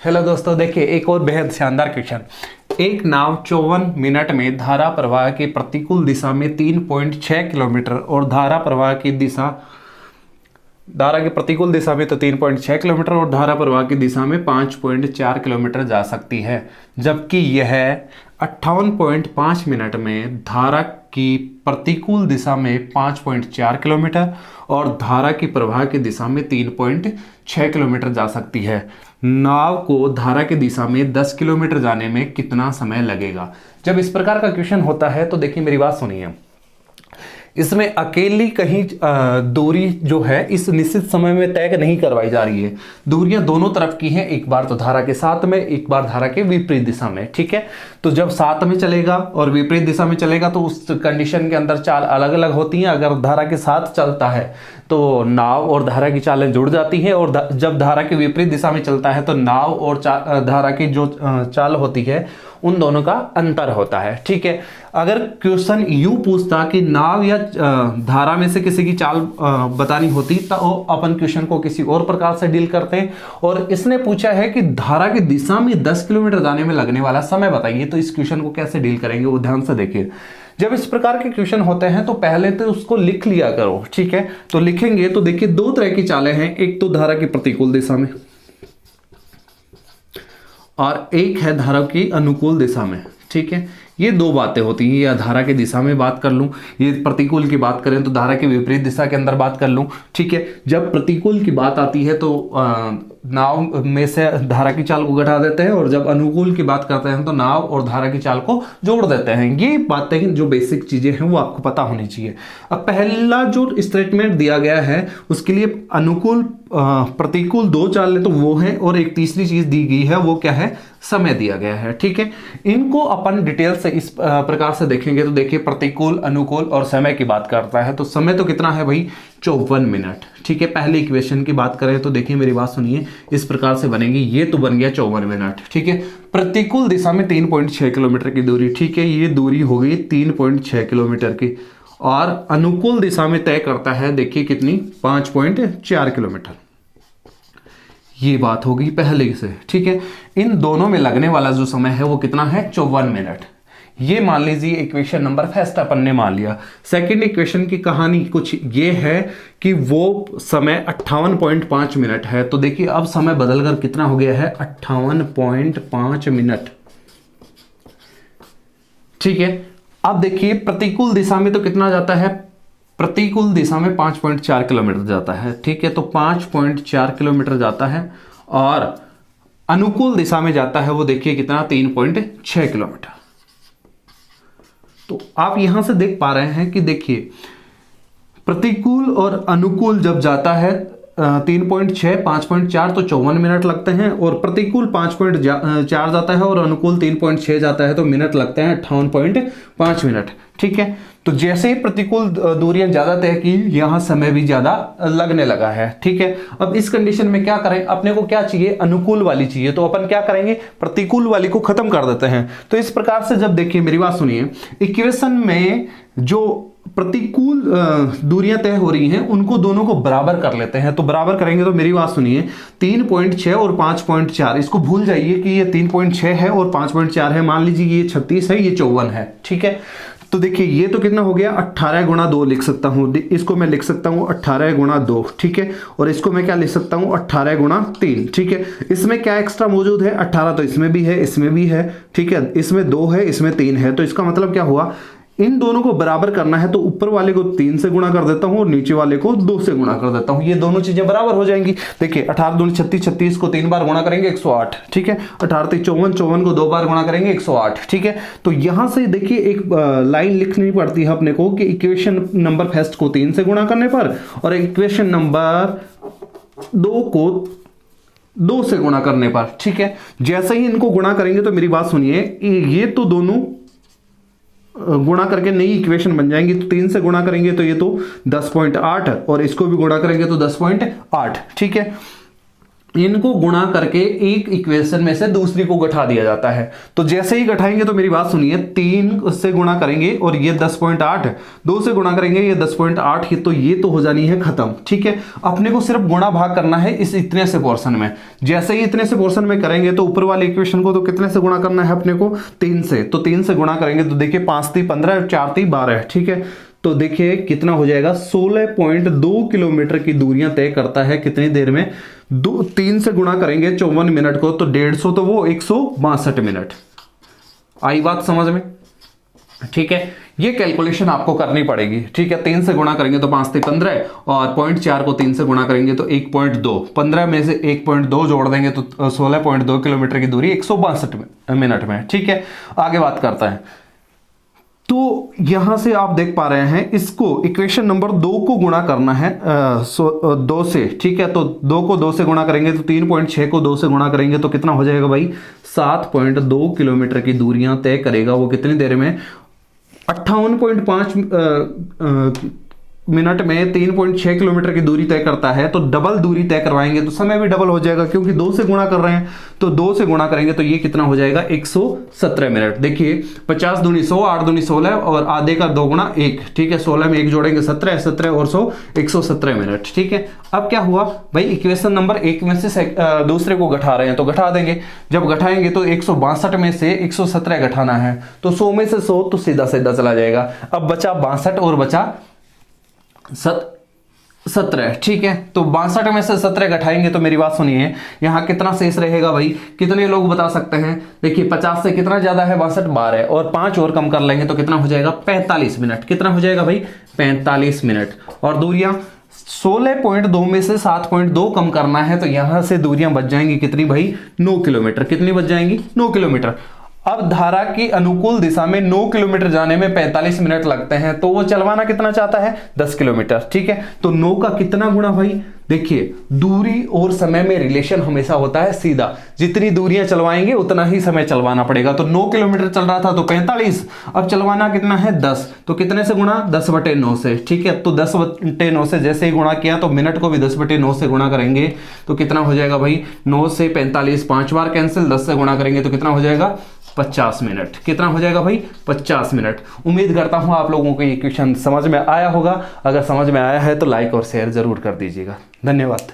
Hello दोस्तों, देखिए एक और बेहद शानदार क्वेश्चन। एक नाव 54 मिनट में धारा प्रवाह के प्रतिकूल दिशा में 3.6 किलोमीटर और धारा के प्रतिकूल दिशा में तो 3.6 किलोमीटर और धारा प्रवाह की दिशा में 5.4 किलोमीटर जा सकती है, जबकि यह 58.5 मिनट में धारा की प्रतिकूल दिशा में 5.4 किलोमीटर और धारा की प्रवाह की दिशा में 3.6 किलोमीटर जा सकती है। नाव को धारा की दिशा में 10 किलोमीटर जाने में कितना समय लगेगा? जब इस प्रकार का क्वेश्चन होता है तो देखिए मेरी बात सुनिए, इसमें अकेली कहीं दूरी जो है इस निश्चित समय में तय नहीं करवाई जा रही है। दूरियां दोनों तरफ की हैं, एक बार तो धारा के साथ में, एक बार धारा के विपरीत दिशा में। ठीक है, तो जब साथ में चलेगा और विपरीत दिशा में चलेगा तो उस कंडीशन के अंदर चाल अलग अलग होती हैं। अगर धारा के साथ चलता है तो नाव और धारा की चालें जुड़ जाती हैं, और जब धारा के विपरीत दिशा में चलता है तो नाव और धारा की जो चाल होती है उन दोनों का अंतर होता है। ठीक है, अगर क्वेश्चन यूं पूछता कि नाव या धारा में से किसी की चाल बतानी होती तो अपन क्वेश्चन को किसी और प्रकार से डील करते हैं, और इसने पूछा है कि धारा की दिशा में 10 किलोमीटर जाने में लगने वाला समय बताइए, तो इस क्वेश्चन को कैसे डील करेंगे वो ध्यान से देखिए। जब इस प्रकार के क्वेश्चन होते हैं तो पहले तो उसको लिख लिया करो। ठीक है, तो लिखेंगे तो देखिए दो तरह की चालें हैं, एक तो धारा की प्रतिकूल दिशा में और एक है धारा की अनुकूल दिशा में। ठीक है, ये दो बातें होती हैं, या धारा की दिशा में बात कर लूं, ये प्रतिकूल की बात करें तो धारा की विपरीत दिशा के अंदर बात कर लूं। ठीक है, जब प्रतिकूल की बात आती है तो नाव में से धारा की चाल को घटा देते हैं, और जब अनुकूल की बात करते हैं तो नाव और धारा की चाल को जोड़ देते हैं। ये बातें जो बेसिक चीजें हैं वो आपको पता होनी चाहिए। अब पहला जो स्टेटमेंट दिया गया है उसके लिए अनुकूल प्रतिकूल दो चालें तो वो है, और एक तीसरी चीज दी गई है, वो क्या है? समय दिया गया है। ठीक है, इनको अपन डिटेल से इस प्रकार से देखेंगे तो देखिए प्रतिकूल, अनुकूल और समय की बात करता है, तो समय तो कितना है भाई? 54 मिनट। ठीक है, पहले इक्वेशन की बात करें तो देखिए मेरी बात सुनिए, इस प्रकार से बनेगी, ये तो बन गया 54 मिनट। ठीक है, प्रतिकूल दिशा में 3.6 किलोमीटर की दूरी। ठीक है, ये दूरी हो गई 3.6 किलोमीटर की, और अनुकूल दिशा में तय करता है देखिए कितनी? 5.4 किलोमीटर। ये बात होगी पहले से। ठीक है, इन दोनों में लगने वाला जो समय है वो कितना है? 54 मिनट। ये मान लीजिए इक्वेशन नंबर फर्स्ट अपन ने मान लिया। सेकंड इक्वेशन की कहानी कुछ ये है कि वो समय 58.5 मिनट है, तो देखिए अब समय बदलकर कितना हो गया है? 58.5 मिनट। ठीक है, अब देखिए प्रतिकूल दिशा में तो कितना जाता है? प्रतिकूल दिशा में 5.4 किलोमीटर जाता है। ठीक है, तो 5.4 किलोमीटर जाता है, और अनुकूल दिशा में जाता है वो देखिए कितना? 3.6 किलोमीटर। तो आप यहां से देख पा रहे हैं कि देखिए प्रतिकूल और अनुकूल जब जाता है 3.6, 5.4 तो 54 मिनट लगते हैं, और प्रतिकूल 5.4 जाता है और अनुकूल 3.6 जाता है तो मिनट लगते हैं 58.5 मिनट। ठीक है, तो जैसे ही प्रतिकूल दूरियां ज्यादा तय की, यहां समय भी ज्यादा लगने लगा है। ठीक है, अब इस कंडीशन में क्या करें? अपने को क्या चाहिए? अनुकूल वाली चाहिए, तो अपन क्या करेंगे? प्रतिकूल वाली को खत्म कर देते हैं। तो इस प्रकार से जब देखिए मेरी बात सुनिए, इक्वेशन में जो प्रतिकूल दूरियां तय हो रही हैं उनको दोनों को बराबर कर लेते हैं। तो बराबर करेंगे तो मेरी बात सुनिए, 3.6 और 5.4, इसको भूल जाइए कि ये 3.6 है और 5.4 है। मान लीजिए ये 36 है, ये 54 है। ठीक है, तो देखिए ये तो कितना हो गया? 18 गुणा 2 लिख सकता हूं, इसको मैं लिख सकता हूं 18 गुणा 2। ठीक है, और इसको मैं क्या लिख सकता हूं? 18 गुणा 3। ठीक है, इसमें क्या एक्स्ट्रा मौजूद है? 18 तो इसमें भी है, इसमें भी है। ठीक है, इसमें 2 है, इसमें 3 है, तो इसका मतलब क्या हुआ? इन दोनों को बराबर करना है तो ऊपर वाले को 3 से गुणा कर देता हूं और नीचे वाले को 2 से गुणा कर देता हूं, ये दोनों चीजें बराबर हो जाएंगी। देखिए 18 दूनी 36, 36 को 3 बार गुणा करेंगे 108। ठीक है, 18 3 54, 54 को 2 बार गुणा करेंगे 108। ठीक है, तो यहां से देखिए एक लाइन लिखनी पड़ती है अपने को कि इक्वेशन नंबर फर्स्ट को 3 से गुणा करने पर और इक्वेशन नंबर 2 को 2 से गुणा करने पर। ठीक है, जैसे ही इनको गुणा करेंगे तो मेरी बात सुनिए, ये तो दोनों गुणा करके नई इक्वेशन बन जाएंगी। तो 3 से गुणा करेंगे तो ये तो 10.8, और इसको भी गुणा करेंगे तो 10.8। ठीक है, इनको गुणा करके एक इक्वेशन में से दूसरी को घटा दिया जाता है। तो जैसे ही घटाएंगे तो मेरी बात सुनिए, 3 से गुणा करेंगे और ये 10.8, 2 से गुणा करेंगे ये 10.8 ही, तो ये तो हो जानी है खत्म। ठीक है, अपने को सिर्फ गुणा भाग करना है इस इतने से पोर्शन में। जैसे ही इतने से पोर्शन में करेंगे तो ऊपर वाले इक्वेशन को तो कितने से गुणा करना है अपने को, 3 से। तो 3 से गुणा करेंगे तो देखिए 5 3 15, 4 3 12। ठीक है, तो देखिए कितना हो जाएगा, 16.2 किलोमीटर की दूरियां तय करता है कितनी देर में, 3 से गुणा करेंगे 54 मिनट को, तो 150 तो वो 162 मिनट। आई बात समझ में? ठीक है, ये कैलकुलेशन आपको करनी पड़ेगी। ठीक है, 3 से गुणा करेंगे तो 5 3 15 और 0.4 को 3 से गुणा करेंगे तो 1.2, 15 में से 1.2 जोड़ देंगे तो 16.2 किलोमीटर की दूरी 162 मिनट में। ठीक है, आगे बात करता है। तो यहां से आप देख पा रहे हैं, इसको इक्वेशन नंबर 2 को गुणा करना है 2 से। ठीक है, तो 2 को 2 से गुणा करेंगे तो 3.6 को 2 से गुणा करेंगे तो कितना हो जाएगा भाई, 7.2 किलोमीटर की दूरियां तय करेगा वो कितनी देर में, 58.5 मिनट में 3.6 किलोमीटर की दूरी तय करता है। तो डबल दूरी तय करवाएंगे तो समय भी डबल हो जाएगा, क्योंकि 2 से गुणा कर रहे हैं, तो 2 से गुणा करेंगे तो ये कितना हो जाएगा, 117 मिनट। देखिए 50 दूनी 100, 8 दूनी 16 और आधे का 2 गुणा 1। ठीक है, 16 में 1 जोड़ेंगे 17, 17 और 100, 117 मिनट। ठीक है, अब क्या हुआ भाई, इक्वेशन नंबर 1 में से दूसरे को घटा रहे हैं तो घटा देंगे। जब घटाएंगे तो 162 में से 117 घटाना है, तो 100 में से 100 तो सीधा सीधा चला जाएगा। अब बचा 62 और बचा 17। ठीक है, तो 62 में से 17 घटाएंगे तो मेरी बात सुनिए, यहां कितना शेष रहेगा भाई, कितने लोग बता सकते हैं? देखिए 50 से कितना ज्यादा है, 62 12 और 5 और कम कर लेंगे तो कितना हो जाएगा, 45 मिनट। कितना हो जाएगा भाई, 45 मिनट। और दूरियां 16.2 में से 7.2 कम करना है, तो यहां से दूरियां बच जाएंगी कितनी भाई, 9 किलोमीटर। कितनी बच जाएंगी, 9 किलोमीटर। अब धारा की अनुकूल दिशा में 9 किलोमीटर जाने में 45 मिनट लगते हैं, तो वो चलवाना कितना चाहता है, 10 किलोमीटर। ठीक है, तो 9 का कितना गुणा भाई, देखिए दूरी और समय में रिलेशन हमेशा होता है सीधा, जितनी दूरियां चलवाएंगे उतना ही समय चलवाना पड़ेगा। तो 9 किलोमीटर चल रहा था तो 45, अब चलवाना कितना है 10, तो कितने से गुणा, 10/9 से। ठीक है, तो 10/9 से जैसे ही गुणा किया तो मिनट को भी 10/9 से गुणा करेंगे तो कितना हो जाएगा भाई, 9 से 45 5 बार कैंसिल, 10 से गुणा करेंगे तो कितना हो जाएगा, 50 मिनट। कितना हो जाएगा भाई, 50 मिनट। उम्मीद करता हूं आप लोगों को ये क्वेश्चन समझ में आया होगा। अगर समझ में आया है तो लाइक और शेयर जरूर कर दीजिएगा। धन्यवाद।